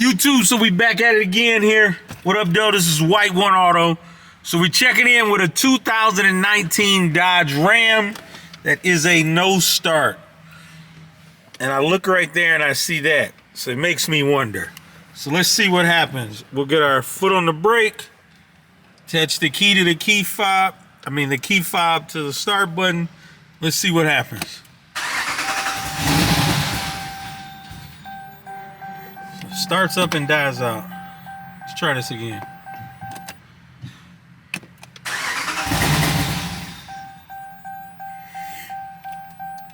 YouTube, so we back at it again here. What up, though? This is White One Auto. So we checking in with a 2019 Dodge Ram that is a no start. And I look right there and I see that. So it makes me wonder. So let's see what happens. We'll get our foot on the brake, attach the key to the key fob. The key fob to the start button. Let's see what happens. So it starts up and dies out. Let's try this again.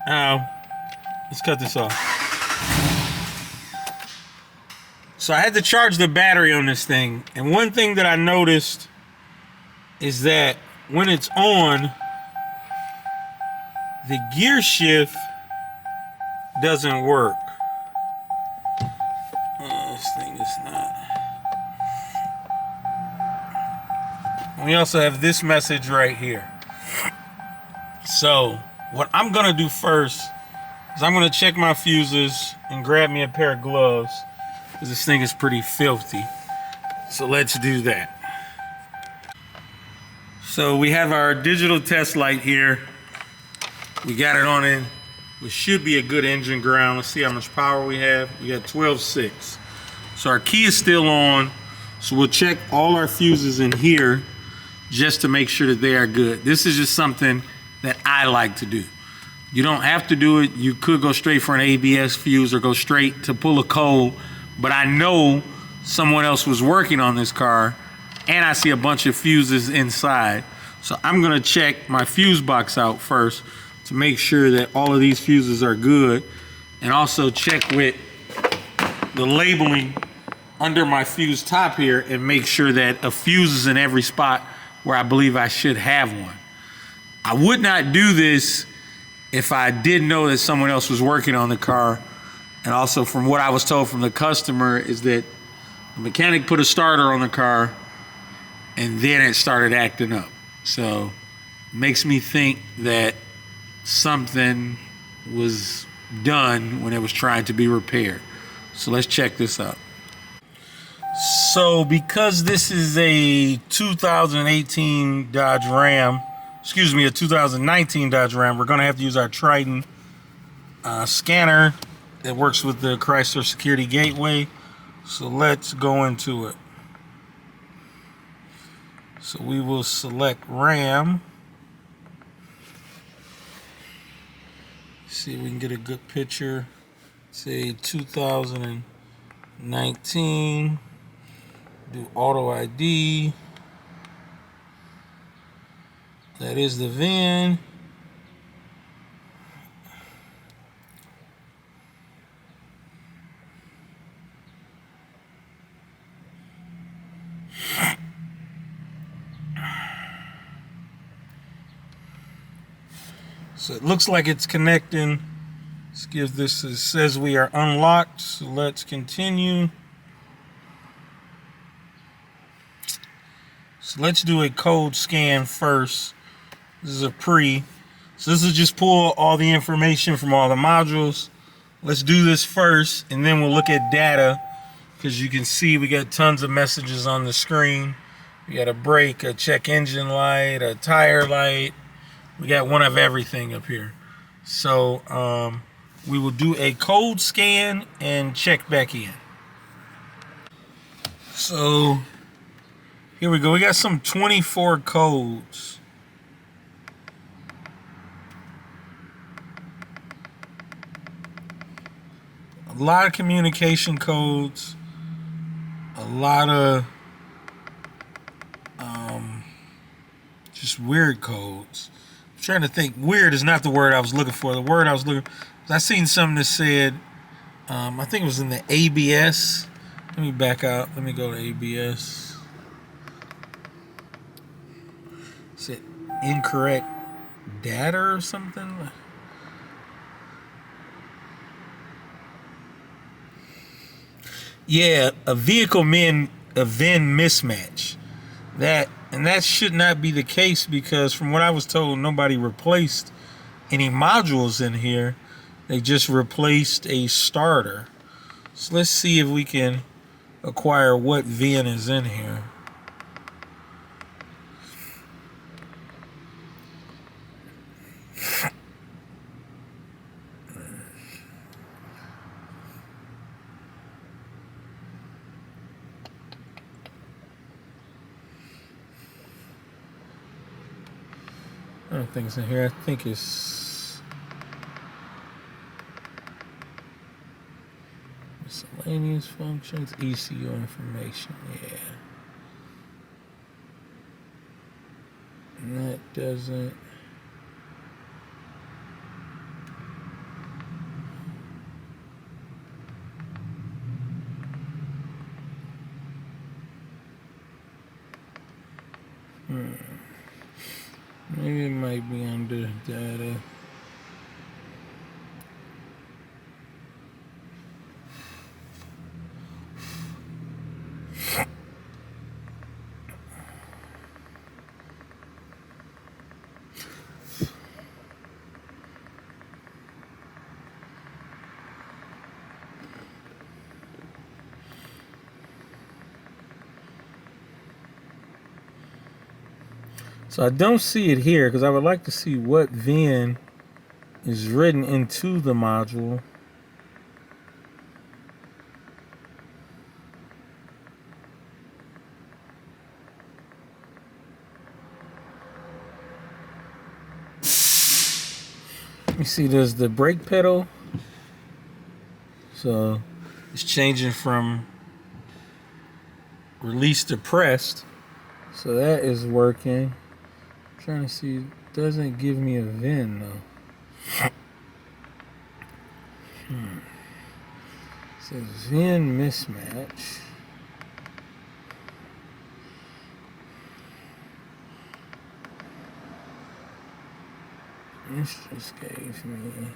Now, let's cut this off. So I had to charge the battery on this thing. And one thing that I noticed is that when it's on, the gear shift doesn't work. This thing is not. And we also have this message right here. So what I'm gonna do first is I'm gonna check my fuses and grab me a pair of gloves, because this thing is pretty filthy. So let's do that. So we have our digital test light here. We got it on in what should be a good engine ground. Let's see how much power we have. We got 12.6. So our key is still on. So we'll check all our fuses in here just to make sure that they are good. This is just something that I like to do. You don't have to do it. You could go straight for an ABS fuse or go straight to pull a code. But I know someone else was working on this car and I see a bunch of fuses inside. So I'm gonna check my fuse box out first to make sure that all of these fuses are good, and also check with the labeling under my fuse top here and make sure that a fuse is in every spot where I believe I should have one. I would not do this if I didn't know that someone else was working on the car. And also from what I was told from the customer is that the mechanic put a starter on the car and then it started acting up. So it makes me think that something was done when it was trying to be repaired. So let's check this out. So because this is a 2018 Dodge Ram, a 2019 Dodge Ram, we're gonna have to use our Triton scanner that works with the Chrysler Security Gateway. So let's go into it. So we will select Ram. See if we can get a good picture. Say 2019. Do auto ID. That is the VIN. So it looks like it's connecting. Let's give this, it says we are unlocked. So let's continue. So let's do a code scan first. This is a pre. So this will just pull all the information from all the modules. Let's do this first and then we'll look at data, because you can see we got tons of messages on the screen. We got a brake, a check engine light, a tire light. We got one of everything up here. So we will do a code scan and check back in. So here we go. We got some 24 codes. A lot of communication codes. A lot of just weird codes. I'm trying to think. Weird is not the word I was looking for. The word I was looking for, I seen something that said, I think it was in the ABS. Let me back out. Let me go to ABS. Is it incorrect data or something? Yeah, a vehicle VIN mismatch. That should not be the case, because from what I was told, nobody replaced any modules in here. They just replaced a starter. So let's see if we can acquire what VIN is in here. I don't think it's in here. I think it's miscellaneous functions, ECU information. Yeah. And that doesn't. Maybe it might be under data. So I don't see it here because I would like to see what VIN is written into the module. You see there's the brake pedal. So it's changing from release to pressed. So that is working. I'm trying to see, it doesn't give me a VIN though. It says VIN mismatch. This just gave me.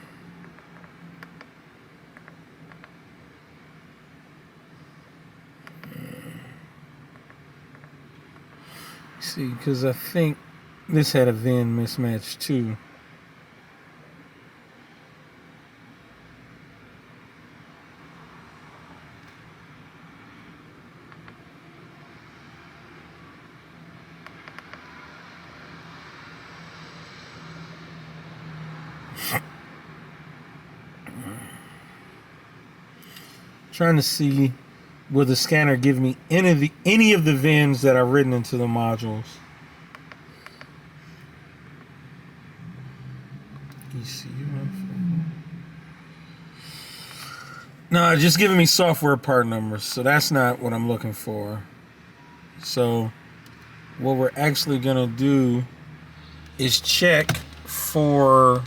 See, because I think this had a VIN mismatch too. Trying to see will the scanner give me any of the VINs that are written into the modules. ECU info. No, it's just giving me software part numbers, so that's not what I'm looking for. So what we're actually gonna do is check for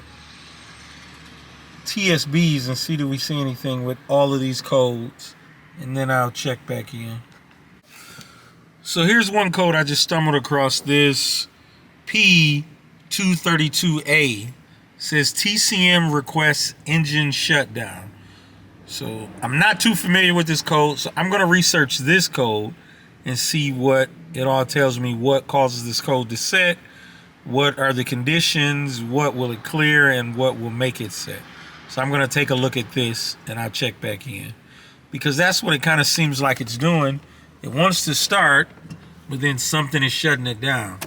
TSBs and see do we see anything with all of these codes, and then I'll check back in. So here's one code I just stumbled across. This P232A says TCM requests engine shutdown. So I'm not too familiar with this code, so I'm going to research this code and see what it all tells me, what causes this code to set, what are the conditions, what will it clear, and what will make it set. So I'm going to take a look at this and I'll check back in, because that's what it kind of seems like it's doing. It wants to start, but then something is shutting it down.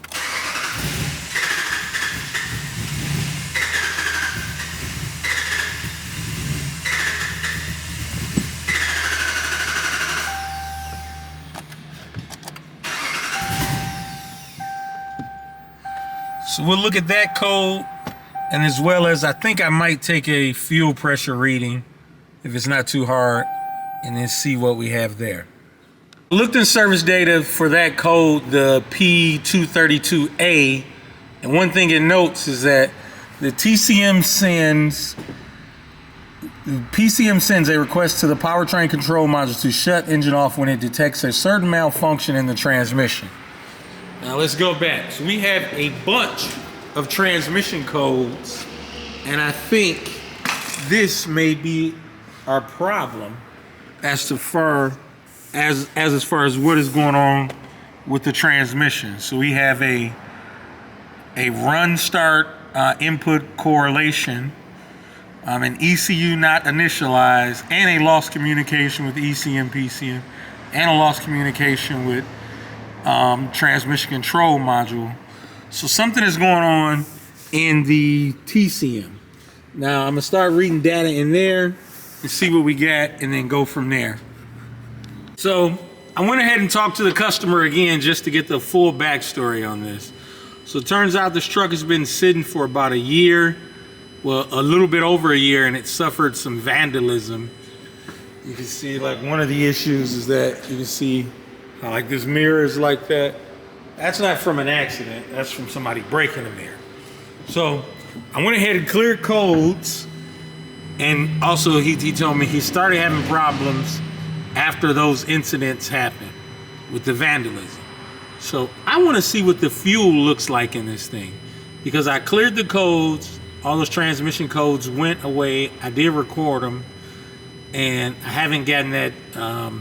So we'll look at that code, and as well as I think I might take a fuel pressure reading if it's not too hard, and then see what we have there. Looked in service data for that code, the P232A, and one thing it notes is that the PCM sends a request to the powertrain control module to shut engine off when it detects a certain malfunction in the transmission. Now let's go back. So we have a bunch of transmission codes, and I think this may be our problem as far as what is going on with the transmission. So we have a run start input correlation, an ECU not initialized, and a lost communication with ECM PCM. and a lost communication with transmission control module. So something is going on in the TCM. Now I'm gonna start reading data in there and see what we got and then go from there. So I went ahead and talked to the customer again just to get the full backstory on this. So it turns out this truck has been sitting for about a year, well, a little bit over a year, and it suffered some vandalism. You can see like one of the issues is that you can see how like this mirror is like that. That's not from an accident, that's from somebody breaking a mirror. So I went ahead and cleared codes, and also he told me he started having problems after those incidents happened with the vandalism. So I want to see what the fuel looks like in this thing, because I cleared the codes, all those transmission codes went away. I did record them, and I haven't gotten that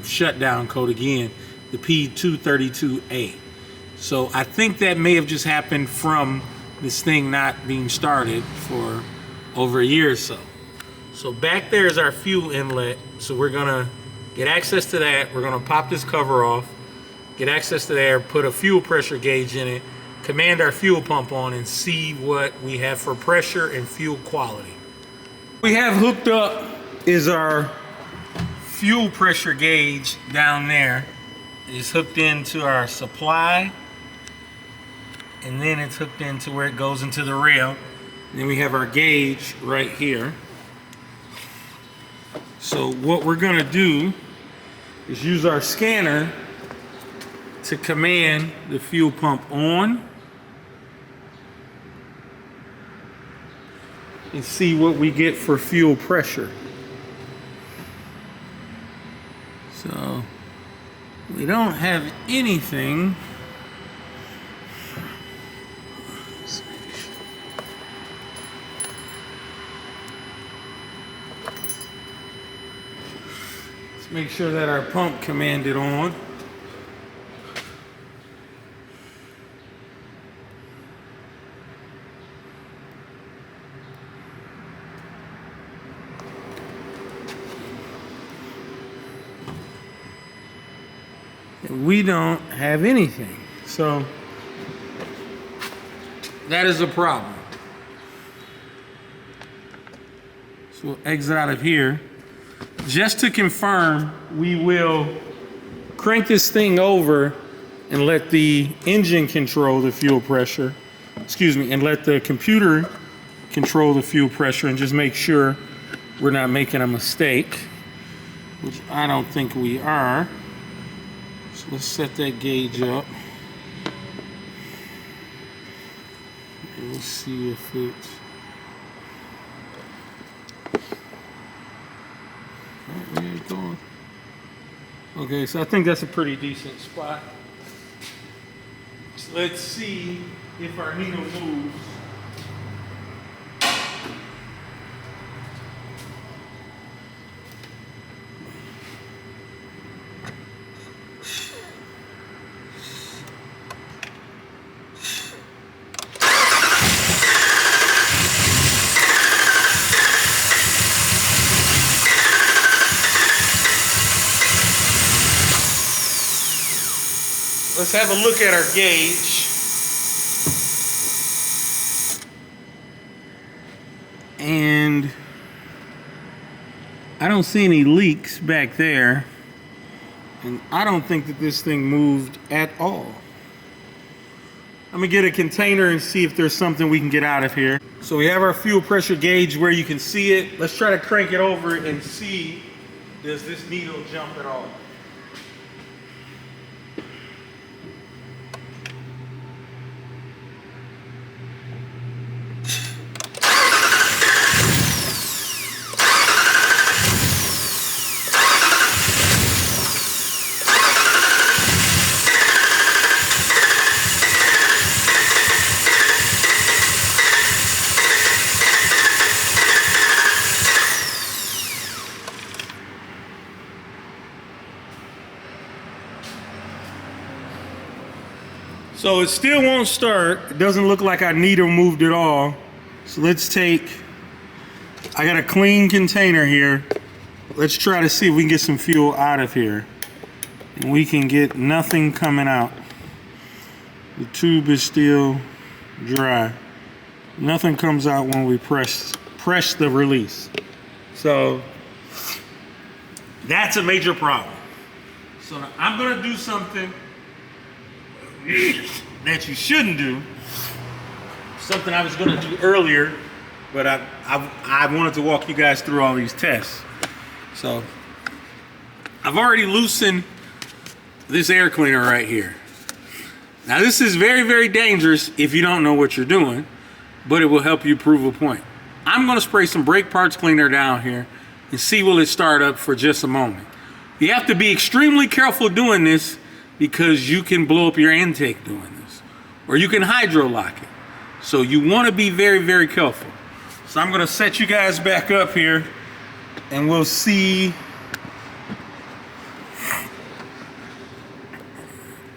shutdown code again, the P232A. So I think that may have just happened from this thing not being started for over a year or so. So back there is our fuel inlet. So we're gonna get access to that. We're gonna pop this cover off, get access to there, put a fuel pressure gauge in it, command our fuel pump on, and see what we have for pressure and fuel quality. What we have hooked up is our fuel pressure gauge down there. It's hooked into our supply, and then it's hooked into where it goes into the rail. And then we have our gauge right here. So what we're gonna do is use our scanner to command the fuel pump on and see what we get for fuel pressure. So we don't have anything. Let's make sure that our pump commanded on. We don't have anything. So that is a problem. So we'll exit out of here. Just to confirm, we will crank this thing over and let the engine control the fuel pressure. Excuse me, and let the computer control the fuel pressure, and just make sure we're not making a mistake, which I don't think we are. So let's set that gauge up. And let's see if it's... Where are you going? Okay, so I think that's a pretty decent spot. So let's see if our needle moves. Let's have a look at our gauge. And I don't see any leaks back there. And I don't think that this thing moved at all. I'm gonna get a container and see if there's something we can get out of here. So we have our fuel pressure gauge where you can see it. Let's try to crank it over and see, does this needle jump at all? So it still won't start. It doesn't look like our needle moved at all. So let's take, I got a clean container here. Let's try to see if we can get some fuel out of here. and we can get nothing coming out. The tube is still dry. Nothing comes out when we press the release. So that's a major problem. So now I'm gonna do something that you shouldn't do. Something I was gonna do earlier, but I wanted to walk you guys through all these tests. So I've already loosened this air cleaner right here. Now this is very, very dangerous if you don't know what you're doing, but it will help you prove a point. I'm gonna spray some brake parts cleaner down here and see will it start up for just a moment. You have to be extremely careful doing this because you can blow up your intake doing this, or you can hydro lock it. So you wanna be very, very careful. So I'm gonna set you guys back up here and we'll see.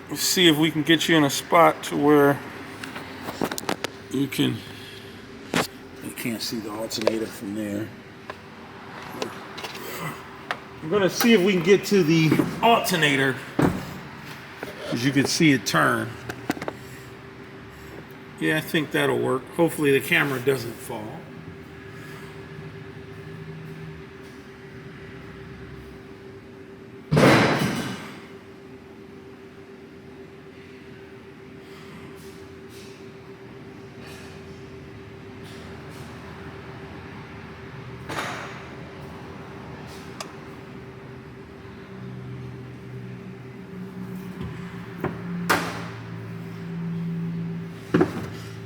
Let's see if we can get you in a spot to where you can't see the alternator from there. I'm gonna see if we can get to the alternator, as you can see it turn. Yeah, I think that'll work. Hopefully the camera doesn't fall.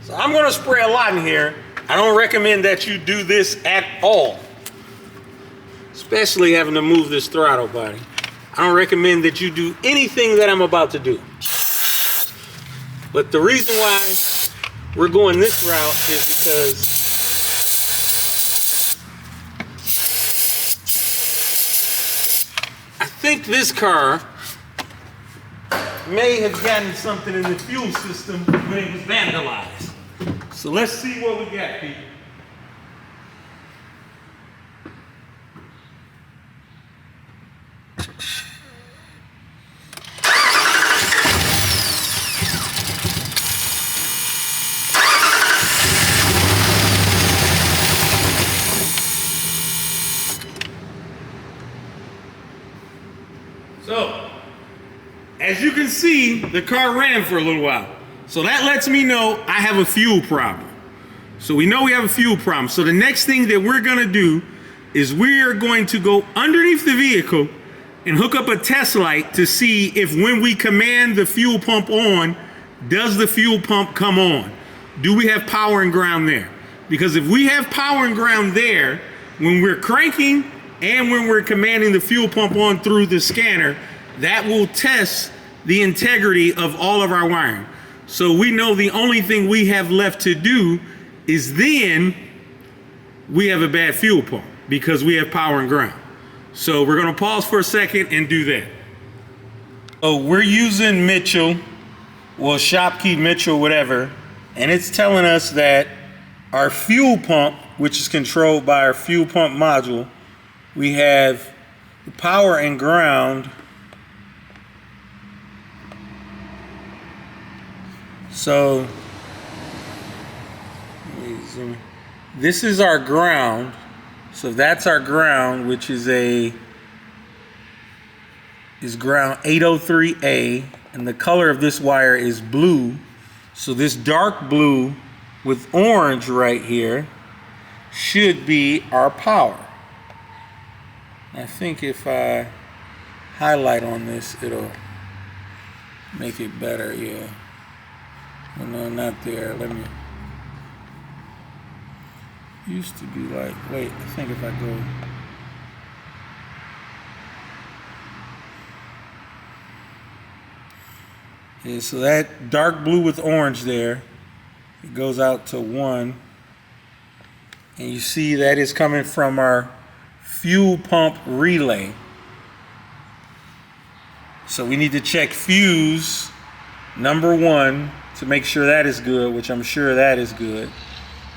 So I'm gonna spray a lot in here. I don't recommend that you do this at all, especially having to move this throttle body. I don't recommend that you do anything that I'm about to do. But the reason why we're going this route is because I think this car may have gotten something in the fuel system when it was vandalized. So let's see what we got, people. So, as you can see, the car ran for a little while. So that lets me know I have a fuel problem. So we know we have a fuel problem. So the next thing that we're gonna do is we are going to go underneath the vehicle and hook up a test light to see if when we command the fuel pump on, does the fuel pump come on? Do we have power and ground there? Because if we have power and ground there, when we're cranking and when we're commanding the fuel pump on through the scanner, that will test the integrity of all of our wiring. So we know the only thing we have left to do is then we have a bad fuel pump because we have power and ground. So we're gonna pause for a second and do that. So we're using Mitchell, well, Shopkey, Mitchell, whatever, and it's telling us that our fuel pump, which is controlled by our fuel pump module, we have the power and ground. So this is our ground. So that's our ground, which is ground 803A, and the color of this wire is blue. So this dark blue with orange right here should be our power. I think if I highlight on this, it'll make it better, yeah. Oh, no, not there. Let me. Used to be like, wait, I think if I go. Yeah, so that dark blue with orange there, it goes out to 1. And you see that is coming from our fuel pump relay. So we need to check fuse number 1 to make sure that is good, which I'm sure that is good.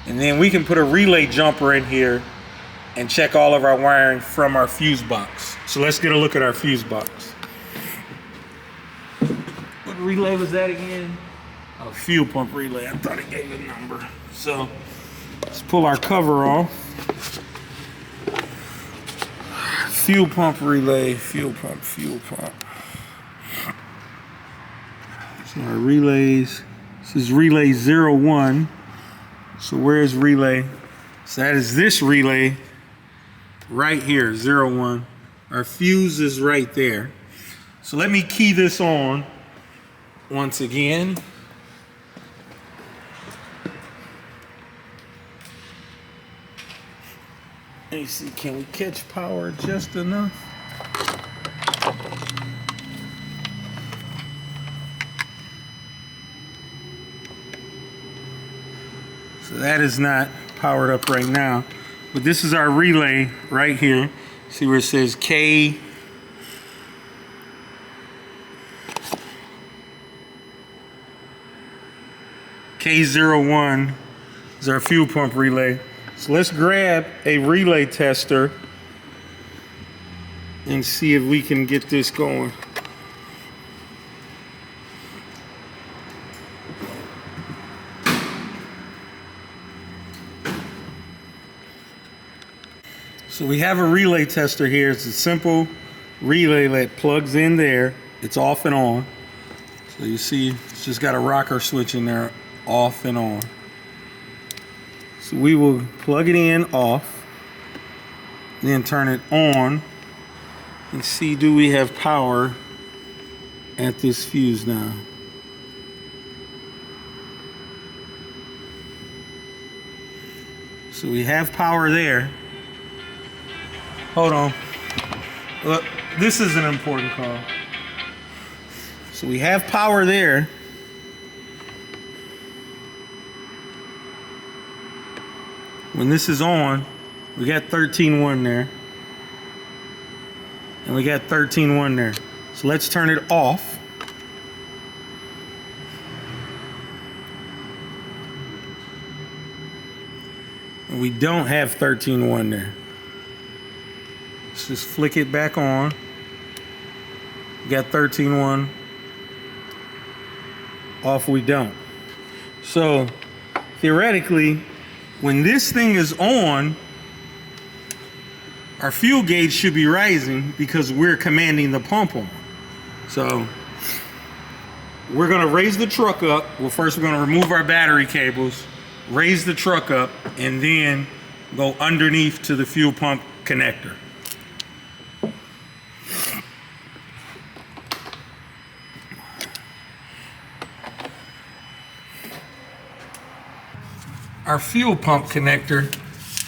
And then we can put a relay jumper in here and check all of our wiring from our fuse box. So let's get a look at our fuse box. relay was that again? Oh, fuel pump relay. I thought it gave a number. So let's pull our cover off. Fuel pump relay, fuel pump, fuel pump. So our relays, this is relay 01. So where's relay? So that is this relay right here, 01. Our fuse is right there. So let me key this on once again. Let me see, can we catch power just enough? So that is not powered up right now, but this is our relay right here. See where it says K. K01 is our fuel pump relay. So let's grab a relay tester and see if we can get this going. So we have a relay tester here. It's a simple relay that plugs in there. It's off and on. So you see it's just got a rocker switch in there, off and on. So we will plug it in, off, then turn it on and see, do we have power at this fuse now? So we have power there. Hold on. Look, this is an important call. So we have power there. When this is on, we got 13.1 there. And we got 13.1 there. So let's turn it off. And we don't have 13.1 there. Let's just flick it back on. We got 13.1. Off we don't. So theoretically, when this thing is on, our fuel gauge should be rising because we're commanding the pump on. So we're gonna raise the truck up. Well, first we're gonna remove our battery cables, raise the truck up, and then go underneath to the fuel pump connector. Our fuel pump connector,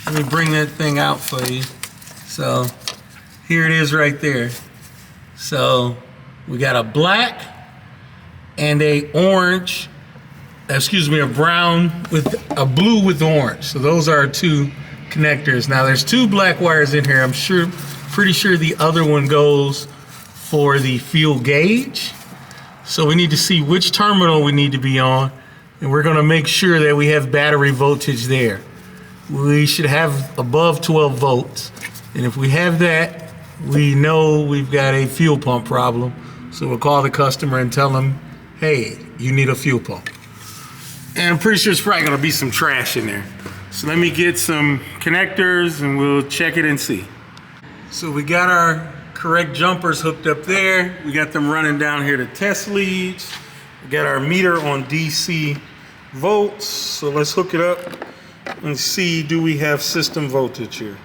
let me bring that thing out for you. So here it is right there. So we got a black and a orange, a brown with a blue with orange. So those are our two connectors. Now there's two black wires in here. I'm pretty sure the other one goes for the fuel gauge. So we need to see which terminal we need to be on. And we're gonna make sure that we have battery voltage there. We should have above 12 volts. And if we have that, we know we've got a fuel pump problem. So we'll call the customer and tell them, hey, you need a fuel pump. And I'm pretty sure it's probably gonna be some trash in there. So let me get some connectors and we'll check it and see. So we got our correct jumpers hooked up there. We got them running down here to test leads. We got our meter on DC volts, so let's hook it up and see, do we have system voltage here?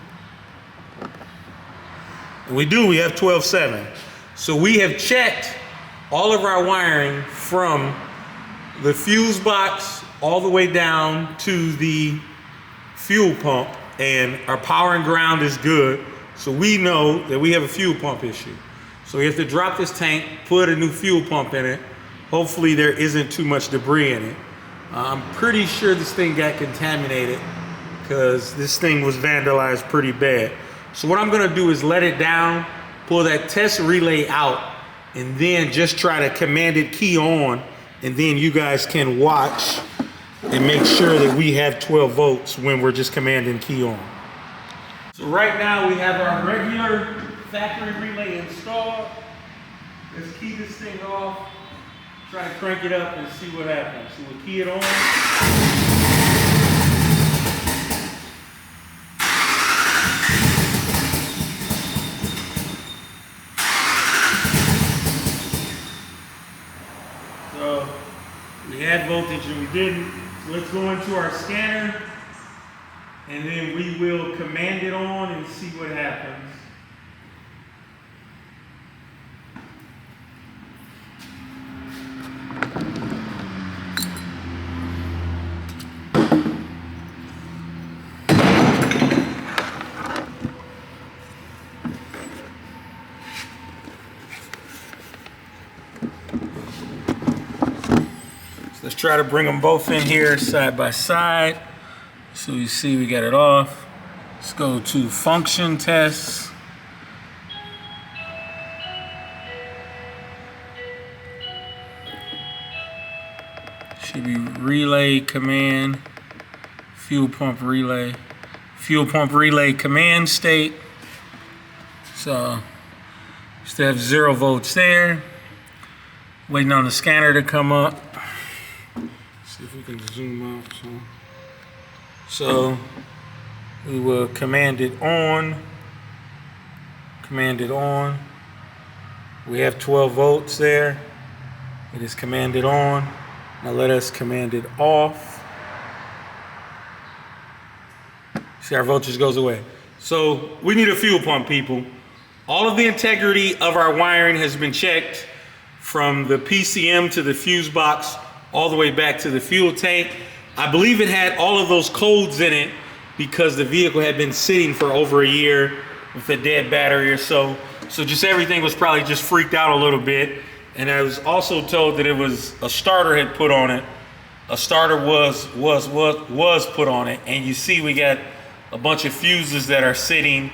And we do, we have 12.7. So we have checked all of our wiring from the fuse box all the way down to the fuel pump, and our power and ground is good. So we know that we have a fuel pump issue. So we have to drop this tank, put a new fuel pump in it. Hopefully there isn't too much debris in it. I'm pretty sure this thing got contaminated because this thing was vandalized pretty bad. So what I'm gonna do is let it down, pull that test relay out, and then just try to command it key on, and then you guys can watch and make sure that we have 12 volts when we're just commanding key on. So right now we have our regular factory relay installed. Let's key this thing off. Try to crank it up and see what happens. So we'll key it on. So we had voltage and we didn't. So let's go into our scanner and then we will command it on and see what happens. Let's try to bring them both in here side by side. So you see we got it off. Let's go to function tests. Should be relay command, fuel pump relay command state. So still have 0 volts there. Waiting on the scanner to come up. See if we can zoom out. So we will command it on. Command it on. We have 12 volts there. It is commanded on. Now let us command it off. See, our voltage goes away. So we need a fuel pump, people. All of the integrity of our wiring has been checked from the PCM to the fuse box all the way back to the fuel tank. I believe it had all of those codes in it because the vehicle had been sitting for over a year with a dead battery or so. So just everything was probably just freaked out a little bit. And I was also told that it was a starter had put on it. A starter was put on it. And you see we got a bunch of fuses that are sitting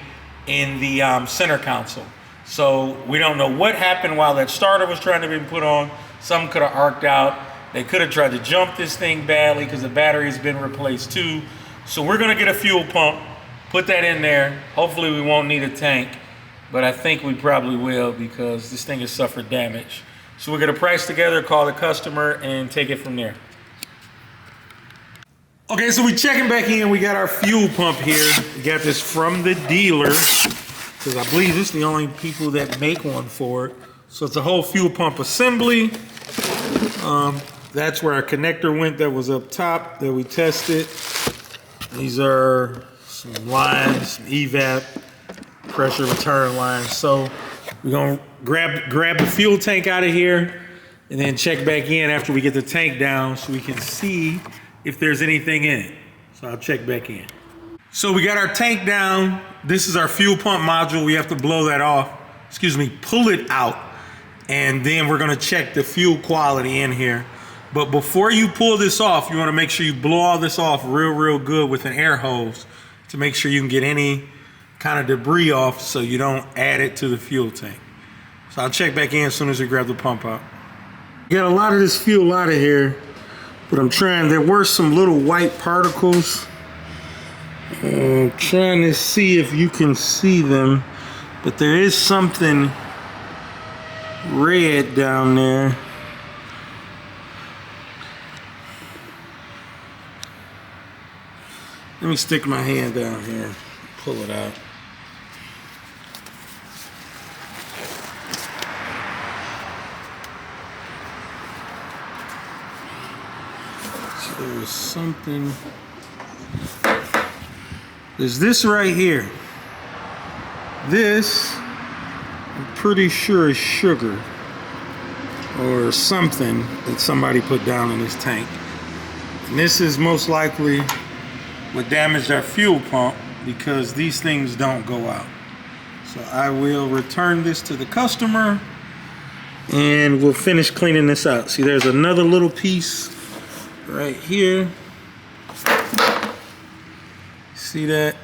in the center console. So we don't know what happened while that starter was trying to be put on. Some could have arced out. They could have tried to jump this thing badly because the battery's been replaced too. So we're gonna get a fuel pump, put that in there. Hopefully we won't need a tank, but I think we probably will because this thing has suffered damage. So we're gonna price together, call the customer, and take it from there. Okay, so we checking back in. We got our fuel pump here. We got this from the dealer because I believe this is the only people that make one for it. So it's a whole fuel pump assembly. That's where our connector went that was up top that we tested. These are some lines, some evap, pressure return lines. So we're gonna grab the fuel tank out of here and then check back in after we get the tank down so we can see if there's anything in it. So I'll check back in. So we got our tank down. This is our fuel pump module. We have to blow that off, pull it out. And then we're gonna check the fuel quality in here. But before you pull this off, you wanna make sure you blow all this off real good with an air hose to make sure you can get any kind of debris off so you don't add it to the fuel tank. So I'll check back in as soon as we grab the pump out. Got a lot of this fuel out of here, but there were some little white particles. I'm trying to see if you can see them, but there is something red down there. Let me stick my hand down here, pull it out. So there was something. There's this right here. This, I'm pretty sure is sugar or something that somebody put down in this tank. And this is most likely what damaged our fuel pump because these things don't go out. So I will return this to the customer and we'll finish cleaning this out. See, there's another little piece right here. See that?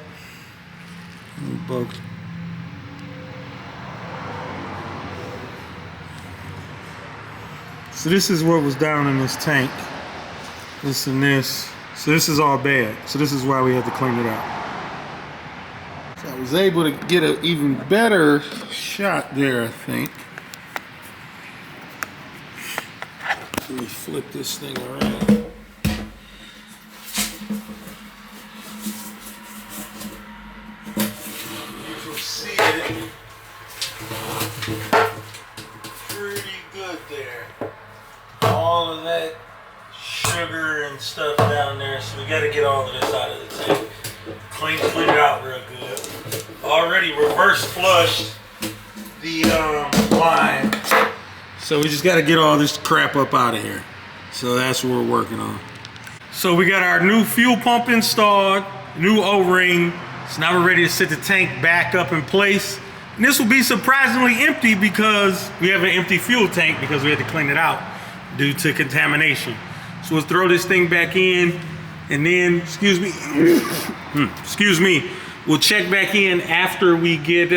So this is what was down in this tank. This and this. So this is all bad. So this is why we had to clean it out. So I was able to get an even better shot there, I think. We flip this thing around. You can see it pretty good there. All of that sugar and stuff down there, so we got to get all of this out of the tank. Clean it out real good. Already reverse flushed the line, so we just got to get all this crap up out of here. So that's what we're working on. So we got our new fuel pump installed, new O-ring. So now we're ready to set the tank back up in place. And this will be surprisingly empty because we have an empty fuel tank because we had to clean it out due to contamination. So we'll throw this thing back in, and then, excuse me, we'll check back in after we get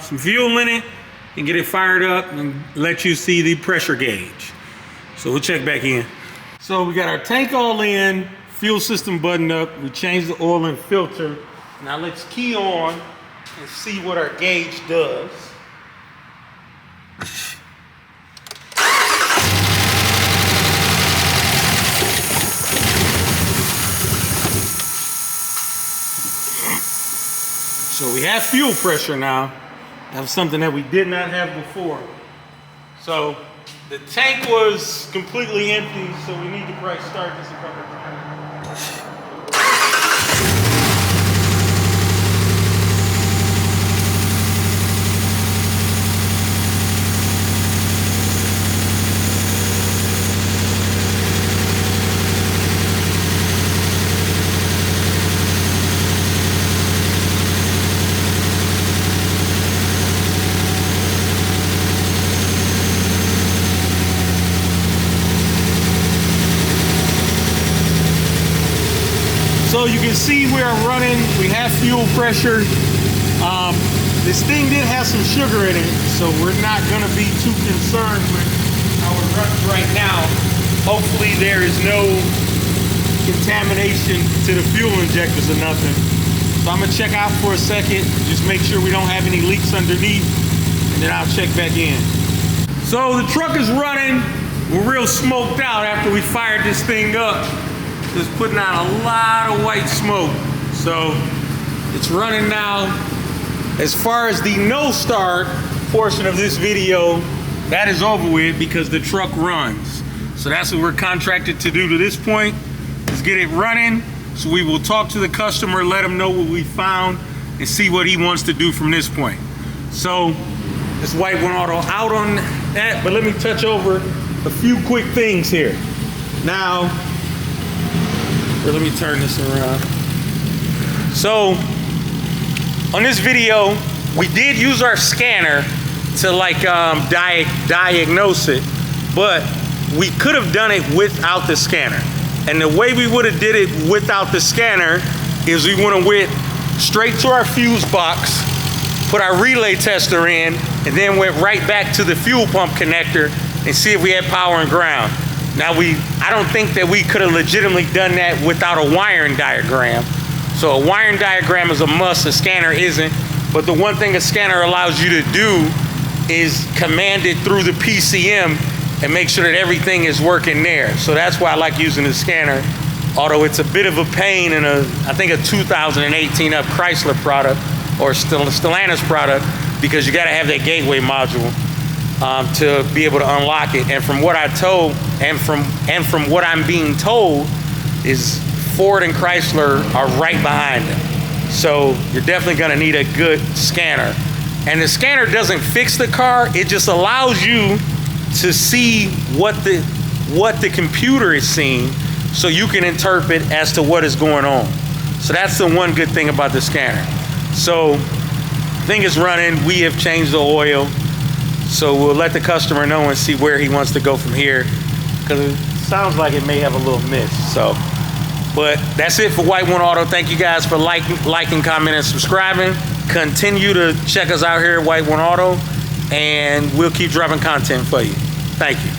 some fuel in it and get it fired up and let you see the pressure gauge. So we'll check back in. So we got our tank all in, fuel system buttoned up, we changed the oil and filter. Now let's key on and see what our gauge does. So we have fuel pressure now. That was something that we did not have before. So the tank was completely empty, so we need to probably start this a couple of times. So you can see we are running, we have fuel pressure. This thing did have some sugar in it, so we're not gonna be too concerned with how it runs right now. Hopefully there is no contamination to the fuel injectors or nothing. So I'm gonna check out for a second, just make sure we don't have any leaks underneath, and then I'll check back in. So the truck is running. We're real smoked out after we fired this thing up. It's putting out a lot of white smoke. So it's running now. As far as the no start portion of this video, that is over with because the truck runs. So that's what we're contracted to do to this point, is get it running. So we will talk to the customer, let him know what we found, and see what he wants to do from this point. So this White One Auto out on that, but let me touch over a few quick things here. Now, let me turn this around. So on this video, we did use our scanner to like diagnose it, but we could have done it without the scanner. And the way we would have did it without the scanner is we would have went straight to our fuse box, put our relay tester in, and then went right back to the fuel pump connector and see if we had power and ground. Now I don't think that we could have legitimately done that without a wiring diagram. So a wiring diagram is a must, a scanner isn't. But the one thing a scanner allows you to do is command it through the PCM and make sure that everything is working there. So that's why I like using the scanner, although it's a bit of a pain in I think a 2018 up Chrysler product or Stellantis product, because you gotta have that gateway module to be able to unlock it. And from what I told, and from what I'm being told, is Ford and Chrysler are right behind them. So you're definitely gonna need a good scanner. And the scanner doesn't fix the car, it just allows you to see what the computer is seeing, so you can interpret as to what is going on. So that's the one good thing about the scanner. So thing is running, we have changed the oil. So we'll let the customer know and see where he wants to go from here, because it sounds like it may have a little miss. So, but that's it for White One Auto. Thank you guys for liking, commenting, and subscribing. Continue to check us out here at White One Auto, and we'll keep dropping content for you. Thank you.